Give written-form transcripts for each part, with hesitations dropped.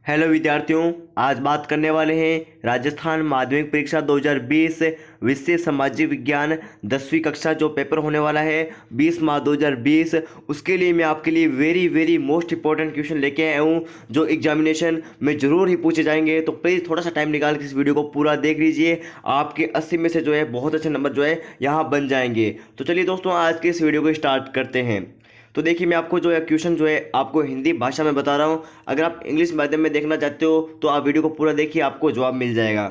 Hello विद्यार्थियों, आज बात करने वाले हैं राजस्थान माध्यमिक परीक्षा 2020 विषय सामाजिक विज्ञान 10वीं कक्षा जो पेपर होने वाला है 20 मार्च 2020। उसके लिए मैं आपके लिए very very most important question लेके आया हूँ जो एग्जामिनेशन में ज़रूर ही पूछे जाएंगे। तो प्लीज़ थोड़ा सा टाइम निकाल के इस वीडियो को पूरा देख लीजिए, आपके 80 में से जो है बहुत अच्छे नंबर जो है यहाँ बन जाएंगे। तो चलिए दोस्तों, आज के इस वीडियो को स्टार्ट करते हैं। तो देखिए, मैं आपको जो है क्वेश्चन जो है आपको हिंदी भाषा में बता रहा हूँ। अगर आप इंग्लिश माध्यम में देखना चाहते हो तो आप वीडियो को पूरा देखिए, आपको जवाब मिल जाएगा।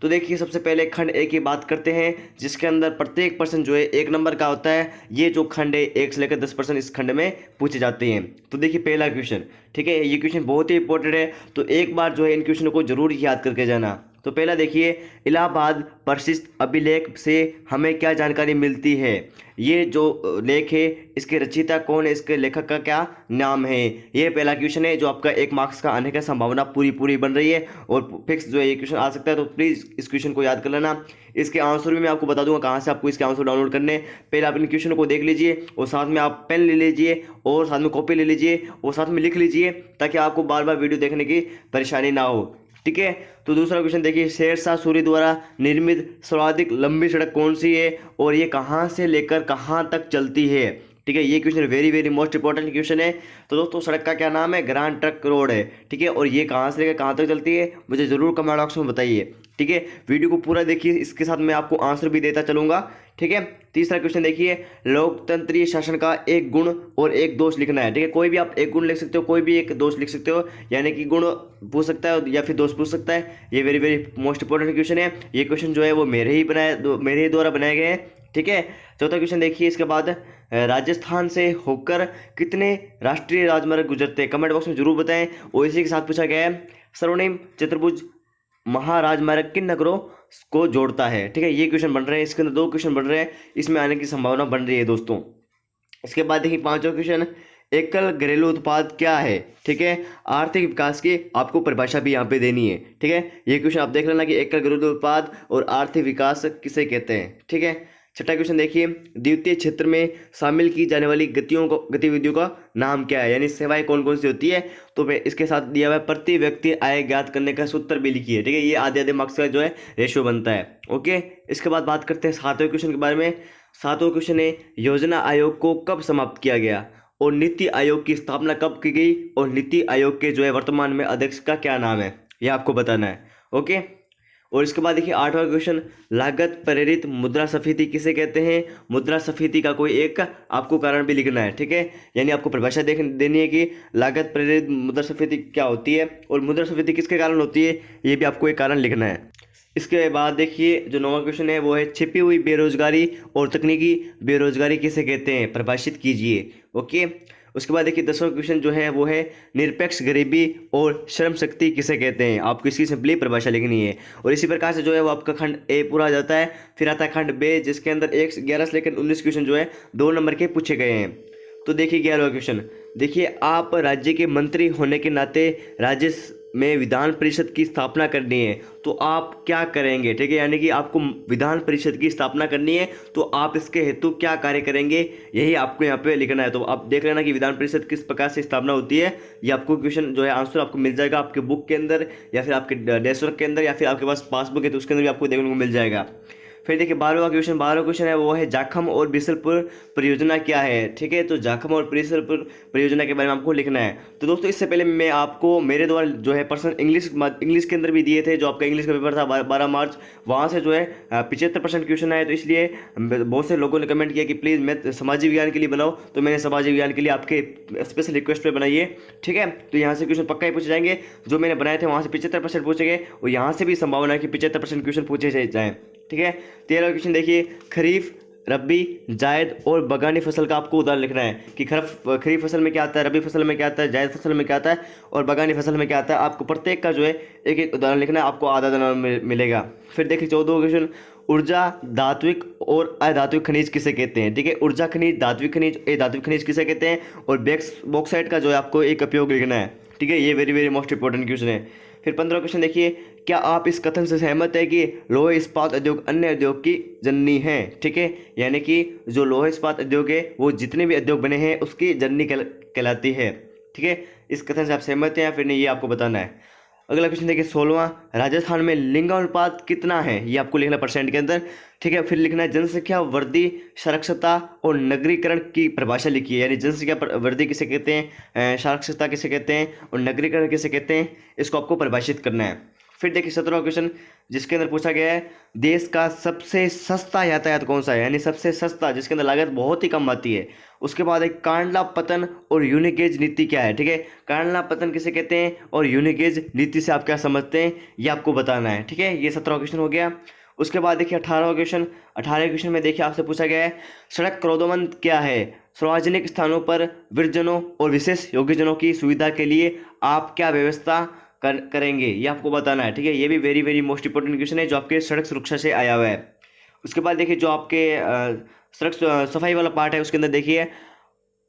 तो देखिए, सबसे पहले खंड ए की बात करते हैं, जिसके अंदर प्रत्येक पर्सन जो है 1 नंबर का होता है। ये जो खंड है 1 से लेकर 10% इस खंड में पूछे जाते हैं। तो देखिए पहला क्वेश्चन, ठीक है, ये क्वेश्चन बहुत ही इंपॉर्टेंट है, तो एक बार जो है इन क्वेश्चनों को जरूर याद करके जाना। तो पहला देखिए, इलाहाबाद प्रसिद्ध अभिलेख से हमें क्या जानकारी मिलती है। ये जो लेख है इसके रचयिता कौन है, इसके लेखक का क्या नाम है। ये पहला क्वेश्चन है जो आपका 1 मार्क्स का आने का संभावना पूरी बन रही है और फिक्स जो है ये क्वेश्चन आ सकता है। तो प्लीज़ इस क्वेश्चन को याद कर लेना। इसके आंसर भी मैं आपको बता दूंगा कहाँ से आपको इसके आंसर डाउनलोड करने। पहले आप इन क्वेश्चन को देख लीजिए और साथ में आप पेन ले लीजिए और साथ में कॉपी ले लीजिए और साथ में लिख लीजिए, ताकि आपको बार बार वीडियो देखने की परेशानी ना हो। ठीक है, तो दूसरा क्वेश्चन देखिए, शेरशाह सूरी द्वारा निर्मित सर्वाधिक लंबी सड़क कौन सी है और ये कहाँ से लेकर कहाँ तक चलती है। ठीक है, ये question very very most important question है। तो दोस्तों, सड़क का क्या नाम है, ग्रैंड ट्रंक रोड है। ठीक है, और ये कहाँ से लेकर कहाँ तक चलती है मुझे ज़रूर कमेंट बॉक्स में बताइए। ठीक है, वीडियो को पूरा देखिए, इसके साथ मैं आपको आंसर भी देता चलूंगा। ठीक है, तीसरा क्वेश्चन देखिए, लोकतंत्रीय शासन का एक गुण और एक दोष लिखना है। ठीक है, कोई भी आप एक गुण लिख सकते हो, कोई भी एक दोष लिख सकते हो, यानी कि गुण पूछ सकता है या फिर दोष पूछ सकता है। ये very very most important question है। ये क्वेश्चन जो है वो मेरे ही द्वारा बनाए गए हैं। ठीक है, चौथा क्वेश्चन देखिए, इसके बाद राजस्थान से होकर कितने राष्ट्रीय राजमार्ग गुजरते हैं, कमेंट बॉक्स में जरूर बताएं। और इसी के साथ पूछा गया है, स्वर्णिम चतुर्भुज महाराजमार्ग किन नगरों को जोड़ता है। ठीक है, ये क्वेश्चन बन रहे हैं, इसके अंदर 2 क्वेश्चन बन रहे हैं, इसमें आने की संभावना बन रही है दोस्तों। इसके बाद देखिए 5वां क्वेश्चन, एकल घरेलू उत्पाद क्या है। ठीक है, आर्थिक विकास की आपको परिभाषा भी यहाँ पे देनी है। ठीक है, ये क्वेश्चन आप देख लेना कि एकल घरेलू उत्पाद और आर्थिक विकास किसे कहते हैं। ठीक है, छठा क्वेश्चन देखिए, द्वितीय क्षेत्र में शामिल की जाने वाली गतिविधियों का नाम क्या है, यानी सेवाएं कौन कौन सी होती है। तो इसके साथ दिया हुआ है, प्रति व्यक्ति आय ज्ञात करने का सूत्र भी लिखिए। ठीक है, ये आधे मार्क्स का जो है रेशियो बनता है। ओके, इसके बाद बात करते हैं 7वें क्वेश्चन के बारे में। 7वां क्वेश्चन है, योजना आयोग को कब समाप्त किया गया और नीति आयोग की स्थापना कब की गई और नीति आयोग के जो है वर्तमान में अध्यक्ष का क्या नाम है, यह आपको बताना है। ओके, और इसके बाद देखिए 8वां क्वेश्चन, लागत प्रेरित मुद्रास्फीति किसे कहते हैं। मुद्रास्फीति का कोई एक आपको कारण भी लिखना है। ठीक है, यानी आपको परिभाषा देनी है कि लागत प्रेरित मुद्रास्फीति क्या होती है और मुद्रास्फीति किसके कारण होती है, ये भी आपको एक कारण लिखना है। इसके बाद देखिए जो 9वां क्वेश्चन है वो है, छिपी हुई बेरोजगारी और तकनीकी बेरोजगारी किसे कहते हैं, परिभाषित कीजिए। ओके, उसके बाद देखिए 10वां क्वेश्चन जो है वो है, निरपेक्ष गरीबी और श्रम शक्ति किसे कहते हैं। आपको इसकी सिंपली परिभाषा लिखनी है। और इसी प्रकार से जो है वो आपका खंड ए पूरा हो जाता है। फिर आता है खंड बे, जिसके अंदर 11 से लेकर 19 क्वेश्चन जो है 2 नंबर के पूछे गए हैं। तो देखिए 11वां क्वेश्चन, देखिए आप राज्य के मंत्री होने के नाते राज्य में विधान परिषद की स्थापना करनी है, तो आप क्या करेंगे। ठीक है, यानी कि आपको विधान परिषद की स्थापना करनी है, तो आप इसके हेतु क्या कार्य करेंगे, यही आपको यहाँ पे लिखना है। तो आप देख लेना कि विधान परिषद किस प्रकार से स्थापना होती है। ये आपको क्वेश्चन जो है आंसर आपको मिल जाएगा आपके बुक के अंदर या फिर आपके डेस्क वर्क के अंदर या फिर आपके पास पासबुक है तो उसके अंदर भी आपको देखने को मिल जाएगा। फिर देखिए 12वां क्वेश्चन है वो है, जाखम और बिसलपुर परियोजना क्या है। ठीक है, तो जाखम और बिसलपुर परियोजना के बारे में आपको लिखना है। तो दोस्तों, इससे पहले मैं आपको मेरे द्वारा जो है पर्सन इंग्लिश के अंदर भी दिए थे, जो आपका इंग्लिश का पेपर था 12 मार्च, वहाँ से जो है 75% क्वेश्चन आए। तो इसलिए बहुत से लोगों ने कमेंट किया कि प्लीज़ मैं सामाजिक विज्ञान के लिए बनाओ, तो मैंने सामाजिक विज्ञान के लिए आपके स्पेशल रिक्वेस्ट पर बनाई है। ठीक है, तो यहाँ से क्वेश्चन पक्का ही पूछे जाएंगे। जो मैंने बनाए थे वहाँ से 75% पूछे गए और यहाँ से भी संभावना है कि 75% क्वेश्चन पूछे जाएँ। ठीक है, 13वां क्वेश्चन देखिए, खरीफ, रबी, जायद और बगानी फसल का आपको उदाहरण लिखना है कि खरीफ फसल में क्या आता है, रबी फसल में क्या आता है, जायद फसल में क्या आता है और बगानी फसल में क्या आता है। आपको प्रत्येक का जो है एक एक उदाहरण लिखना है, आपको आधा नंबर मिलेगा। फिर देखिए 14वां क्वेश्चन, ऊर्जा, धात्विक और अधात्विक खनिज किसे कहते हैं। ठीक है, ऊर्जा खनिज, धात्विक खनिज, अधात्विक खनिज किसे कहते हैं और बॉक्साइट का जो है आपको एक उपयोग लिखना है। ठीक है, ये very very most important question है। फिर 15वां क्वेश्चन देखिए, क्या आप इस कथन से सहमत है कि लोह इस्पात उद्योग अन्य उद्योग की जननी है। ठीक है, यानी कि जो लोह इस्पात उद्योग है वो जितने भी उद्योग बने हैं उसकी जननी कहलाती है। ठीक है, इस कथन से आप सहमत हैं या फिर नहीं, ये आपको बताना है। अगला क्वेश्चन देखिए 16वां, राजस्थान में लिंगानुपात कितना है, ये आपको लिखना परसेंट के अंदर। ठीक है, फिर लिखना है जनसंख्या वृद्धि, साक्षरता और नगरीकरण की परिभाषा लिखिए, यानी जनसंख्या वृद्धि किसे कहते हैं, साक्षरता किसे कहते हैं और नगरीकरण किसे कहते हैं, इसको आपको परिभाषित करना है। फिर देखिए 17वां क्वेश्चन, जिसके अंदर पूछा गया है देश का सबसे सस्ता यातायात कौन सा है, यानी सबसे सस्ता जिसके अंदर लागत बहुत ही कम आती है। उसके बाद एक कांडला पतन और यूनिगेज नीति क्या है। ठीक है, कांडला पतन किसे कहते हैं और यूनिगेज नीति से आप क्या समझते हैं, ये आपको बताना है। ठीक है, ये 17वां क्वेश्चन हो गया। उसके बाद देखिए 18वां क्वेश्चन, 18वें क्वेश्चन में देखिए आपसे पूछा गया है सड़क क्रोधमंद क्या है, सार्वजनिक स्थानों पर वृद्धजनों और विशेष योग्यजनों की सुविधा के लिए आप क्या व्यवस्था करेंगे, ये आपको बताना है। ठीक है, ये भी very very most important question है जो आपके सड़क सुरक्षा से आया हुआ है। उसके बाद देखिए जो आपके सड़क सफाई वाला पार्ट है उसके अंदर देखिए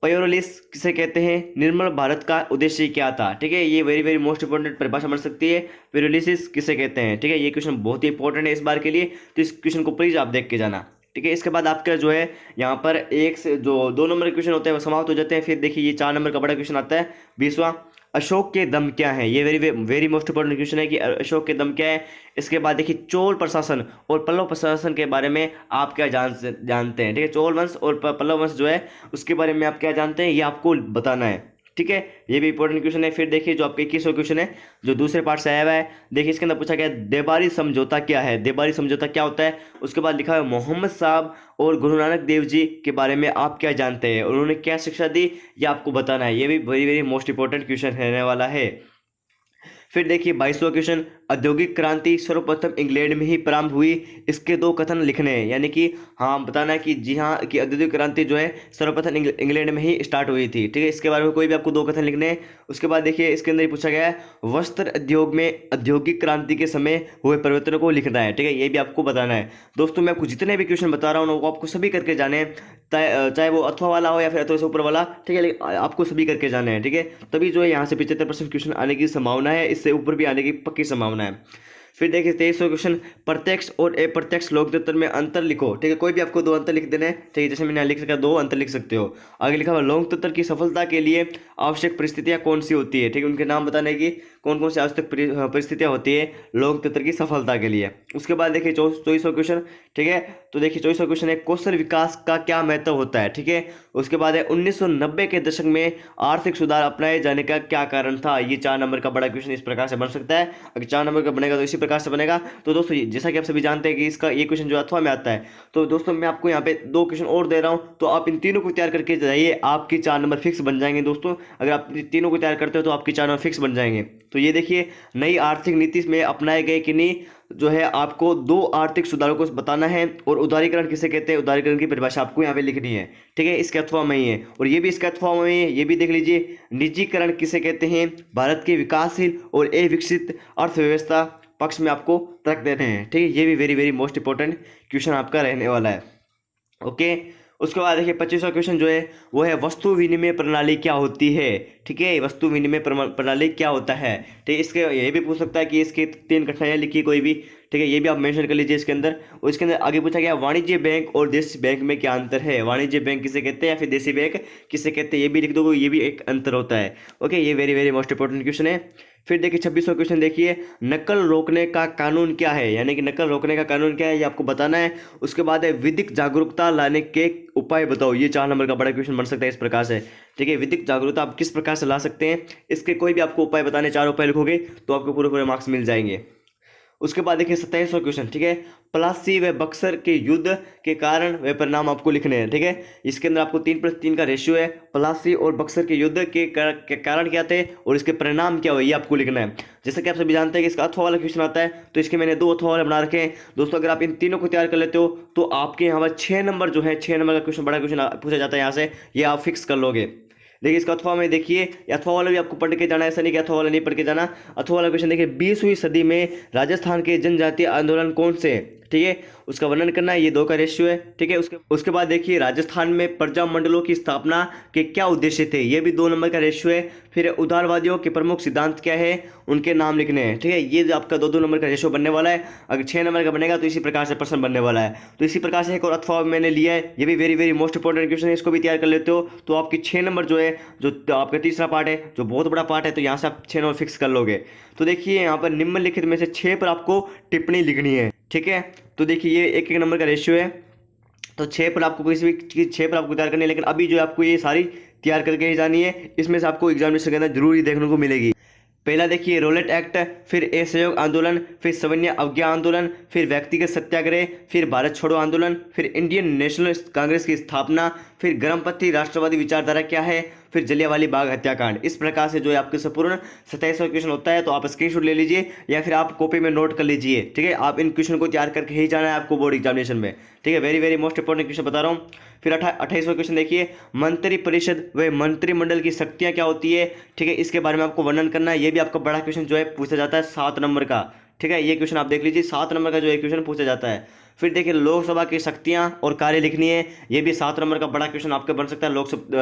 पायोलिस किसे कहते हैं, निर्मल भारत का उद्देश्य क्या था। ठीक है, ये वेरी वेरी मोस्ट इंपॉर्टेंट परिभाषा बन सकती है, पायोलिसिस किसे कहते हैं। ठीक है, ये क्वेश्चन बहुत ही इंपॉर्टेंट है इस बार के लिए, तो इस क्वेश्चन को प्लीज आप देख के जाना। ठीक है, इसके बाद आपका जो है यहाँ पर एक से जो 2 नंबर के क्वेश्चन होते हैं वो समाप्त हो जाते हैं। फिर देखिए ये 4 नंबर का बड़ा क्वेश्चन आता है 20वां, अशोक के दम क्या है, ये very very most important question है कि अशोक के दम क्या है। इसके बाद देखिए चोल प्रशासन और पल्लव प्रशासन के बारे में आप क्या जानते हैं। ठीक है, चोल वंश और पल्लव वंश जो है उसके बारे में आप क्या जानते हैं, ये आपको बताना है। ठीक है, ये भी इंपॉर्टेंट क्वेश्चन है। फिर देखिए जो आपके 21वां क्वेश्चन है जो दूसरे पार्ट से आया हुआ है, देखिए इसके अंदर पूछा गया देबारी समझौता क्या है, देबारी समझौता क्या होता है। उसके बाद लिखा है मोहम्मद साहब और गुरु नानक देव जी के बारे में आप क्या जानते हैं, उन्होंने क्या शिक्षा दी, ये आपको बताना है। ये भी very very most important question रहने वाला है। फिर देखिए 22वां क्वेश्चन, औद्योगिक क्रांति सर्वप्रथम इंग्लैंड में ही प्रारंभ हुई, इसके 2 कथन लिखने हैं, यानी कि हाँ बताना है कि जी हाँ कि औद्योगिक क्रांति जो है सर्वप्रथम इंग्लैंड में ही स्टार्ट हुई थी। ठीक है, इसके बारे में कोई भी आपको 2 कथन लिखने हैं। उसके बाद देखिए इसके अंदर पूछा गया है वस्त्र उद्योग में औद्योगिक क्रांति के समय हुए परिवर्तनों को लिखना है। ठीक है, ये भी आपको बताना है। दोस्तों मैं आपको जितने भी क्वेश्चन बता रहा हूँ वो आपको सभी करके जाने हैं, चाहे वो अथवा वाला हो या फिर अथवा से ऊपर वाला। ठीक है, लेकिन आपको सभी करके जाने हैं। ठीक है, तभी जो है यहाँ से 75% क्वेश्चन आने की संभावना है, इससे ऊपर भी आने की पक्की संभावना है। फिर देखिए 23वां क्वेश्चन, प्रत्यक्ष और अप्रत्यक्ष लोकतंत्र में अंतर लिखो। ठीक है, कोई भी आपको 2 अंतर लिख देने हैं। ठीक है, जैसे मैंने यहाँ लिख रखा 2 अंतर लिख सकते हो। आगे लिखा हुआ लोकतंत्र की सफलता के लिए आवश्यक परिस्थितियां कौन सी होती है। ठीक है, उनके नाम बताने की कौन कौन सी आवश्यक परिस्थितियां होती है लोकतंत्र की सफलता के लिए। उसके बाद देखिए 24वां क्वेश्चन। ठीक है, तो देखिए 24वां क्वेश्चन है कौशल विकास का क्या महत्व होता है। ठीक है, उसके बाद है 1990 के दशक में आर्थिक सुधार अपनाए जाने का क्या कारण था। ये 4 नंबर का बड़ा क्वेश्चन इस प्रकार से बन सकता है। अगर 4 नंबर का बनेगा तो इसी प्रकार से बनेगा। तो दोस्तों जैसा कि आप सभी जानते हैं कि इसका ये क्वेश्चन जो अथवा में आता है, तो दोस्तों मैं आपको यहाँ पे 2 क्वेश्चन और दे रहा हूँ, तो आप इन तीनों को तैयार करके जाइए, आपकी 4 नंबर फिक्स बन जाएंगे। दोस्तों अगर आप तीनों को तैयार करते हो तो आपकी 4 नंबर फिक्स बन जाएंगे। तो ये देखिए नई आर्थिक नीति में अपनाए गए कि नहीं, जो है आपको 2 आर्थिक सुधारों को बताना है, और उदारीकरण किसे कहते हैं, उदारीकरण की परिभाषा आपको यहाँ पे लिखनी है। ठीक है, इसके अथवा में ही है, और ये भी इसके अथवा में ही है, ये भी देख लीजिए। निजीकरण किसे कहते हैं, भारत की विकासशील और अविकसित अर्थव्यवस्था पक्ष में आपको रख देते हैं। ठीक है, ये भी very very most important question आपका रहने वाला है। ओके, उसके बाद देखिए 25वां क्वेश्चन जो है वो है वस्तु विनिमय प्रणाली क्या होती है। ठीक है, वस्तु विनिमय प्रणाली क्या होता है। ठीक है, इसके ये भी पूछ सकता है कि इसकी 3 कठिनाइयाँ लिखी कोई भी। ठीक है, ये भी आप मेंशन कर लीजिए इसके अंदर। और इसके अंदर आगे पूछा गया वाणिज्य बैंक और देशी बैंक में क्या अंतर है, वाणिज्य बैंक किसे कहते हैं या फिर देशी बैंक किसे कहते हैं, ये भी लिख दो, ये भी एक अंतर होता है। ओके, ये very very most important question है। फिर देखिए 26वां क्वेश्चन देखिए नकल रोकने का कानून क्या है, यानी कि नकल रोकने का कानून क्या है ये आपको बताना है। उसके बाद है विधिक जागरूकता लाने के उपाय बताओ, ये 4 नंबर का बड़ा क्वेश्चन बन सकता है इस प्रकार से। ठीक है, विधिक जागरूकता आप किस प्रकार से ला सकते हैं, इसके कोई भी आपको उपाय बताने, 4 उपाय लिखोगे तो आपको पूरे पूरे मार्क्स मिल जाएंगे। उसके बाद देखिए 27वां क्वेश्चन। ठीक है, प्लासी व बक्सर के युद्ध के कारण व परिणाम आपको लिखने हैं। ठीक है, इसके अंदर आपको 3+3 का रेशियो है, प्लासी और बक्सर के युद्ध के कारण क्या थे और इसके परिणाम क्या हुए ये आपको लिखना है। जैसा कि आप सभी जानते हैं कि इसका अथवा वाला क्वेश्चन आता है, तो इसके मैंने 2 अथवा वाले बना रखे हैं। दोस्तों अगर आप इन तीनों को तैयार कर लेते हो तो आपके यहाँ पर 6 नंबर जो है 6 नंबर का क्वेश्चन बड़ा क्वेश्चन पूछा जाता है यहाँ से, ये आप फिक्स कर लोगे। देखिए इसका अथवा में देखिए, अथवा वाला भी आपको पढ़ के जाना है, ऐसा नहीं कि अथवा वाला नहीं पढ़ के जाना। अथवा वाला क्वेश्चन देखिए 20वीं सदी में राजस्थान के जनजातीय आंदोलन कौन से। ठीक ठीक है, उसका वर्णन करना है। ये 2 का रेशियो है, ठीक है। उसके बाद देखिए राजस्थान में प्रजा मंडलों की स्थापना के क्या उद्देश्य थे, ये भी 2 नंबर का रेशियो है। फिर उदारवादियों के प्रमुख सिद्धांत क्या है, उनके नाम लिखने हैं, ठीक है। ये जो आपका 2-2 नंबर का रेशियो बनने वाला है। अगर 6 नंबर का बनेगा तो इसी प्रकार से प्रश्न बनने वाला है। तो इसी प्रकार से एक और अथवा मैंने लिया है, ये भी very very most important question है, इसको भी तैयार कर लेते हो तो आपकी 6 नंबर जो है, जो आपका तीसरा पार्ट है, जो बहुत बड़ा पार्ट है, तो यहाँ से आप 6 नंबर फिक्स कर लोगे। तो देखिए यहाँ पर निम्नलिखित में से 6 पर आपको टिप्पणी लिखनी है, ठीक है। तो देखिए ये 1-1 नंबर का रेशियो है, तो 6 पर आपको किसी भी चीज़ 6 पर आपको तैयार करनी है। लेकिन अभी जो आपको ये सारी तैयार करके ही जानी है, इसमें से आपको एग्जामिनेशन के अंदर जरूर ही देखने को मिलेगी। पहला देखिए रोलेट एक्ट, फिर असहयोग आंदोलन, फिर सविनय अवज्ञा आंदोलन, फिर व्यक्तिगत सत्याग्रह, फिर भारत छोड़ो आंदोलन, फिर इंडियन नेशनल कांग्रेस की स्थापना, फिर गर्मपत्ती राष्ट्रवादी विचारधारा क्या है, फिर जलियांवाला बाग हत्याकांड। इस प्रकार से जो है आपके संपूर्ण 27वां क्वेश्चन होता है। तो आप स्क्रीनशॉट ले लीजिए या फिर आप कॉपी में नोट कर लीजिए, ठीक है। आप इन क्वेश्चन को तैयार करके ही जाना है आपको बोर्ड एग्जामिनेशन में, ठीक है। Very very most important question बता रहा हूँ। फिर 28वां क्वेश्चन देखिए, मंत्री परिषद व मंत्रिमंडल की शक्तियाँ क्या होती है, ठीक है। इसके बारे में आपको वर्णन करना है। ये भी आपका बड़ा क्वेश्चन जो है पूछा जाता है 7 नंबर का, ठीक है। ये क्वेश्चन आप देख लीजिए, 7 नंबर का जो है क्वेश्चन पूछा जाता है। फिर देखिए लोकसभा की शक्तियां और कार्य लिखनी है, ये भी 7 नंबर का बड़ा क्वेश्चन आपका बन सकता है,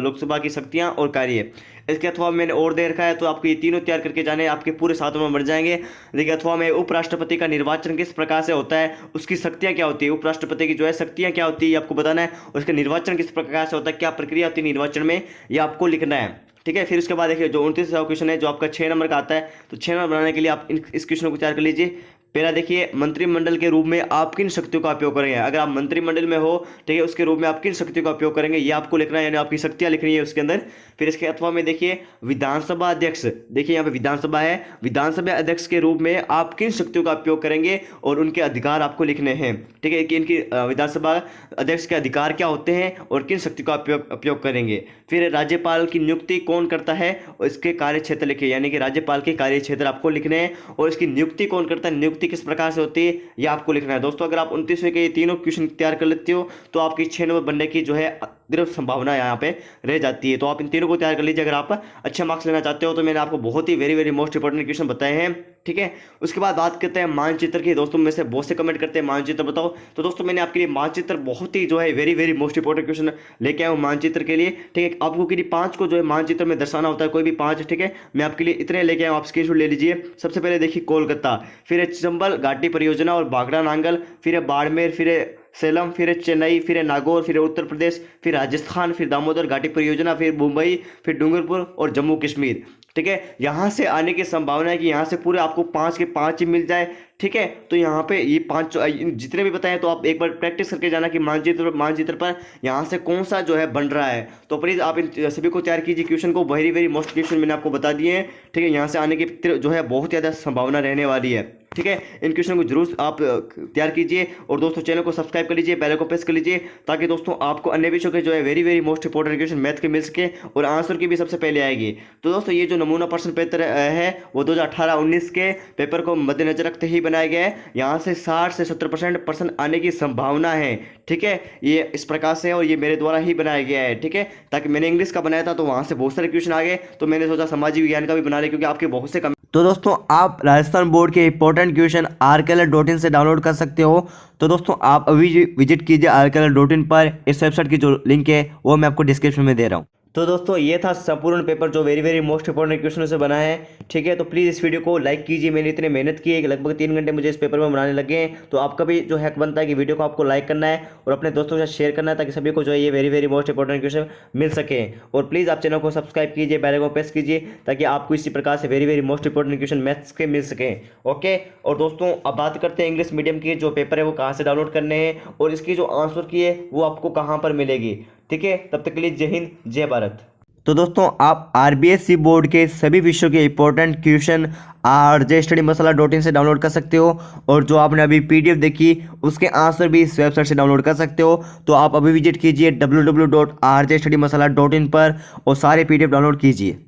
लोकसभा की शक्तियां और कार्य। इसके अथवा मैंने और दे रखा है, तो आपको ये तीनों तैयार करके जाने, आपके पूरे 7 नंबर बन जाएंगे। देखिए अथवा में उपराष्ट्रपति का निर्वाचन किस प्रकार से होता है, उसकी शक्तियां क्या होती है, उपराष्ट्रपति की जो है शक्तियां क्या होती है, आपको बताना है। उसका निर्वाचन किस प्रकार से होता है, क्या प्रक्रिया होती है निर्वाचन में, ये आपको लिखना है, ठीक है। फिर उसके बाद देखिए जो 29वां क्वेश्चन है, जो आपका 6 नंबर का आता है, तो 6 नंबर बनाने के लिए आप इस क्वेश्चन को तैयार कर लीजिए। पहला देखिए मंत्रिमंडल के रूप में आप किन शक्तियों का उपयोग करेंगे, अगर आप मंत्रिमंडल में हो, ठीक है, उसके रूप में आप किन शक्तियों का उपयोग करेंगे, ये आपको लिखना है, यानी आपकी शक्तियां लिखनी है उसके अंदर। फिर इसके अथवा में देखिए विधानसभा अध्यक्ष, देखिए यहाँ पे विधानसभा है, विधानसभा अध्यक्ष के रूप में आप किन शक्तियों का उपयोग करेंगे और उनके अधिकार आपको लिखने हैं, ठीक है, कि इनकी विधानसभा अध्यक्ष के अधिकार क्या होते हैं और किन शक्ति का उपयोग करेंगे। फिर राज्यपाल की नियुक्ति कौन करता है और इसके कार्य क्षेत्र लिखिए, यानी कि राज्यपाल के कार्य क्षेत्र आपको लिखने हैं और इसकी नियुक्ति कौन करता है, नियुक्ति किस प्रकार से होती है, ये आपको लिखना है। दोस्तों अगर आप 29वें के ये तीनों क्वेश्चन तैयार कर लेते हो तो आपकी 6 नंबर बनने की जो है दृढ़ संभावना यहाँ पे रह जाती है। तो आप इन तीनों को तैयार कर लीजिए अगर आप अच्छा मार्क्स लेना चाहते हो। तो मैंने आपको बहुत ही very very most important question बताए हैं, ठीक है। उसके बाद बात करते हैं मानचित्र की। दोस्तों में से बहुत से कमेंट करते हैं मानचित्र बताओ, तो दोस्तों मैंने आपके लिए मानचित्र बहुत ही जो है very very most important question लेके आया हूँ मानचित्र के लिए, ठीक है। आपको किसी 5 को जो है मानचित्र में दर्शाना होता है, कोई भी 5, ठीक है। मैं आपके लिए इतने लेके आया हूँ, आप स्क्रीनशॉट ले लीजिए। सबसे पहले देखिए कोलकाता, फिर चंबल घाटी परियोजना और बागड़ा नांगल, फिर बाड़मेर, फिर सेलम, फिर चेन्नई, फिर नागौर, फिर उत्तर प्रदेश, फिर राजस्थान, फिर दामोदर घाटी परियोजना, फिर मुंबई, फिर डूंगरपुर और जम्मू कश्मीर, ठीक है। यहाँ से आने की संभावना है कि यहाँ से पूरे आपको 5 के 5 ही मिल जाए, ठीक है। तो यहाँ पे ये 5 जितने भी बताए तो आप एक बार प्रैक्टिस करके जाना कि मानचित्र पर यहाँ से कौन सा जो है बन रहा है। तो प्लीज़ आप इन सभी को तैयार कीजिए क्वेश्चन को, वेरी वेरी मोस्ट क्वेश्चन मैंने आपको बता दिए हैं, ठीक है। यहाँ से आने की जो है बहुत ज़्यादा संभावना रहने वाली है, ठीक है। इन क्वेश्चन को जरूर आप तैयार कीजिए और दोस्तों चैनल को सब्सक्राइब कर लीजिए, बेल को प्रेस कर लीजिए, ताकि दोस्तों आपको अन्य विषयों के जो है very very most important question math के मिल सके और आंसर की भी सबसे पहले आएगी। तो दोस्तों ये जो नमूना प्रश्न पत्र है वो 2018-19 के पेपर को मद्देनजर रखते ही बनाया गया है। यहाँ से 60 से 70% प्रश्न आने की संभावना है, ठीक है। ये इस प्रकार से है और ये मेरे द्वारा ही बनाया गया है, ठीक है। ताकि मैंने इंग्लिश का बनाया था तो वहाँ से बहुत सारे क्वेश्चन आ गए, तो मैंने सोचा सामाजिक विज्ञान का भी बना रहे, क्योंकि आपके बहुत से तो दोस्तों आप राजस्थान बोर्ड के इंपॉर्टेंट क्वेश्चन rkl.in से डाउनलोड कर सकते हो। तो दोस्तों आप अभी विजिट कीजिए rkl.in पर, इस वेबसाइट की जो लिंक है वो मैं आपको डिस्क्रिप्शन में दे रहा हूँ। तो दोस्तों ये था संपूर्ण पेपर जो very very most important question से बना है, ठीक है। तो प्लीज़ इस वीडियो को लाइक कीजिए। मैंने इतने मेहनत की है कि लगभग 3 घंटे मुझे इस पेपर में बनाने लगे हैं, तो आपका भी जो हक बनता है कि वीडियो को आपको लाइक करना है और अपने दोस्तों के साथ शेयर करना है, ताकि सभी को जो है ये very very most important question मिल सके। और प्लीज़ आप चैनल को सब्सक्राइब कीजिए, बेल को प्रेस कीजिए, ताकि आपको इसी प्रकार से very very most important question maths के मिल सकें, ओके। और दोस्तों अब बात करते हैं इंग्लिश मीडियम की जो पेपर है वो कहाँ से डाउनलोड करने हैं और इसकी जो आंसर की है वो आपको कहाँ पर मिलेगी, ठीक है। तब तक के लिए जय हिंद जय भारत। तो दोस्तों आप RBSC बोर्ड के सभी विषयों के इंपॉर्टेंट क्वेश्चन rjstudymasala.in से डाउनलोड कर सकते हो और जो आपने अभी PDF देखी उसके आंसर भी इस वेबसाइट से डाउनलोड कर सकते हो। तो आप अभी विजिट कीजिए www.rjstudymasala.in पर और सारे PDF डाउनलोड कीजिए।